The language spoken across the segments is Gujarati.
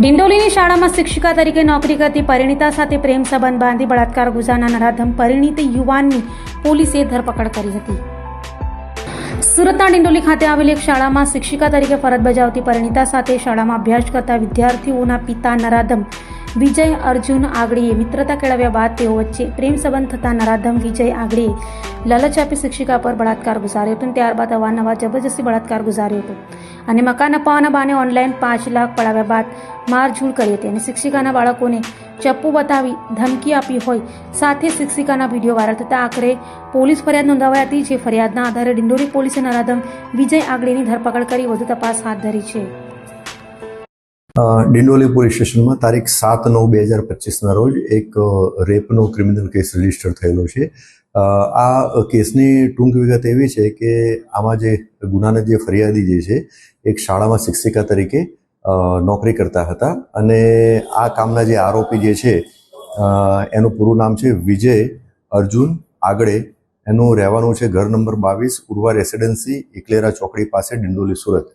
ડિંડોલીની શાળામાં શિક્ષિકા તરીકે નોકરી કરતી પરિણીતા સાથે પ્રેમ સંબંધ બાંધી બળાત્કાર ગુજારનાર નરાધમ પરિણીત યુવાનની પોલીસે ધરપકડ કરી હતી. સુરતના ડિંડોલી ખાતે આવેલી એક શાળામાં શિક્ષિકા તરીકે ફરજ બજાવતી પરિણીતા સાથે શાળામાં અભ્યાસ કરતા વિદ્યાર્થીઓના પિતા નરાધમ વિજય અર્જુન આગળીએ મિત્રતા કેળવ્યા બાદ તેઓ વચ્ચે પ્રેમ સંબંધ થતા નરાધમ વિજય આગળીએ લાલચ આપી શિક્ષિકા પર બળાત્કાર ગુજાર્યો હતો. ત્યારબાદ અવારનવાર જબરજસ્તી બળાત્કાર ગુજાર્યો હતો અને મકાન અપાવવાના બહાને ઓનલાઈન 5 લાખ પડાવ્યા બાદ મારઝૂડ કરી હતી અને શિક્ષિકાના બાળકોને ચપ્પુ બતાવી ધમકી આપી હોય સાથે શિક્ષિકાના વિડીયો વાયરલ થતા આખરે પોલીસ ફરિયાદ નોંધાવાઈ હતી. જે ફરિયાદના આધારે ડિંડોલી પોલીસે નરાધમ વિજય આગળીની ધરપકડ કરી વધુ તપાસ હાથ ધરી છે. ડિંડોલી પોલીસ સ્ટેશનમાં તારીખ 7/9/2025ના રોજ એક રેપનો ક્રિમિનલ કેસ રજીસ્ટર થયેલો છે. આ કેસની ટૂંક વિગત એવી છે કે આમાં જે ગુનાના જે ફરિયાદી જે છે એક શાળામાં શિક્ષિકા તરીકે નોકરી કરતા હતા અને આ કામના જે આરોપી જે છે એનું પૂરું નામ છે વિજય અર્જુન આગળે. એનું રહેવાનું છે ઘર નંબર 22 ઉર્વા રેસિડેન્સી ઇકલેરા ચોકડી પાસે ડિંડોલી સુરત.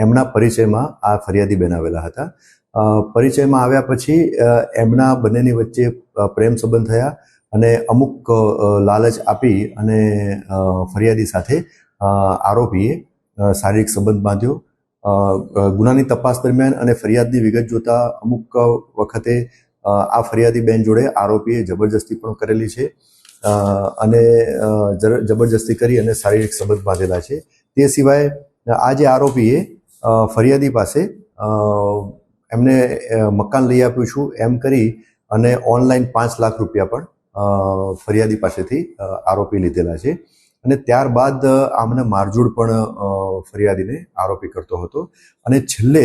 એમના પરિચયમાં આ ફરિયાદી બેન આવેલા હતા. પરિચયમાં આવ્યા પછી એમના બંનેની વચ્ચે પ્રેમ સંબંધ થયા અને અમુક લાલચ આપી અને ફરિયાદી સાથે આરોપીએ શારીરિક સંબંધ બાંધ્યો. ગુનાની તપાસ દરમિયાન અને ફરિયાદની વિગત જોતા અમુક વખતે આ ફરિયાદી બેન જોડે આરોપીએ જબરજસ્તી પણ કરેલી છે અને જબરજસ્તી કરી અને શારીરિક સંબંધ બાંધેલા છે. તે સિવાય આ જે આરોપીએ ફરિયાદી પાસે એમને મકાન લઈ આપ્યું છું એમ કરી અને ઓનલાઈન 5 લાખ રૂપિયા પણ ફરિયાદી પાસેથી આરોપી લીધેલા છે અને ત્યારબાદ આમને મારઝૂડ પણ ફરિયાદીને આરોપી કરતો હતો અને છેલ્લે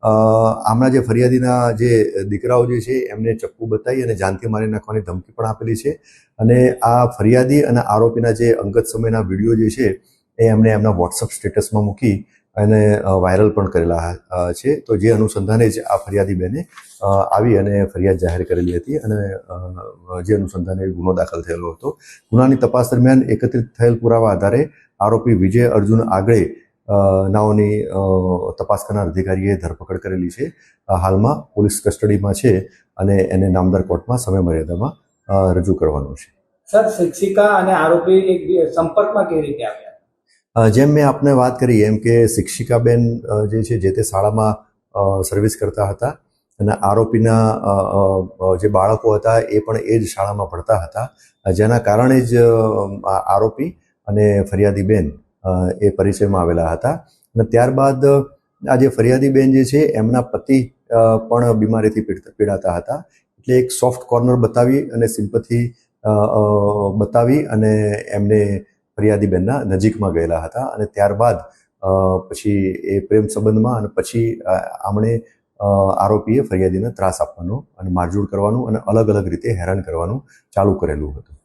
આમના જે ફરિયાદીના જે દીકરાઓ જે છે એમને ચપ્પુ બતાવી અને જાનથી મારી નાખવાની ધમકી પણ આપેલી છે અને આ ફરિયાદી અને આરોપીના જે અંગત સમયના વિડીયો જે છે એ એમને એમના વોટ્સઅપ સ્ટેટસમાં મૂકી અને વાયરલ પણ કરેલા છે. તો જે અનુસંધાને જ આ ફરિયાદી બેને આવી અને ફરિયાદ જાહેર કરેલી હતી અને જે અનુસંધાને ગુનો દાખલ થયેલો હતો. ગુનાની તપાસ દરમિયાન એકત્રિત થયેલ પુરાવા આધારે આરોપી વિજય અર્જુન આગળે નાઓની તપાસ કરનાર અધિકારીએ ધરપકડ કરેલી છે. હાલમાં પોલીસ કસ્ટડીમાં છે અને એને નામદાર કોર્ટમાં સમય મર્યાદામાં રજૂ કરવાનું છે. સર, શિક્ષિકા અને આરોપી એક સંપર્કમાં કેવી રીતે આવ્યા? જેમ મેં આપને વાત કરી એમ કે શિક્ષિકાબેન જે છે જે તે શાળામાં સર્વિસ કરતા હતા અને આરોપીના જે બાળકો હતા એ પણ એ જ શાળામાં ભણતા હતા, જેના કારણે જ આરોપી અને ફરિયાદી બેન એ પરિચયમાં આવેલા હતા. અને ત્યારબાદ આ જે ફરિયાદી બેન જે છે એમના પતિ પણ બીમારીથી પીડાતા હતા, એટલે એક સોફ્ટ કોર્નર બતાવી અને સિમ્પથી બતાવી અને એમને ફરિયાદી બેનના નજીકમાં ગયેલા હતા અને ત્યારબાદ પછી એ પ્રેમ સંબંધમાં અને પછી આમણે આરોપીએ ફરિયાદીને ત્રાસ આપવાનો અને મારઝૂડ કરવાનું અને અલગ અલગ રીતે હેરાન કરવાનું ચાલુ કરેલું હતું.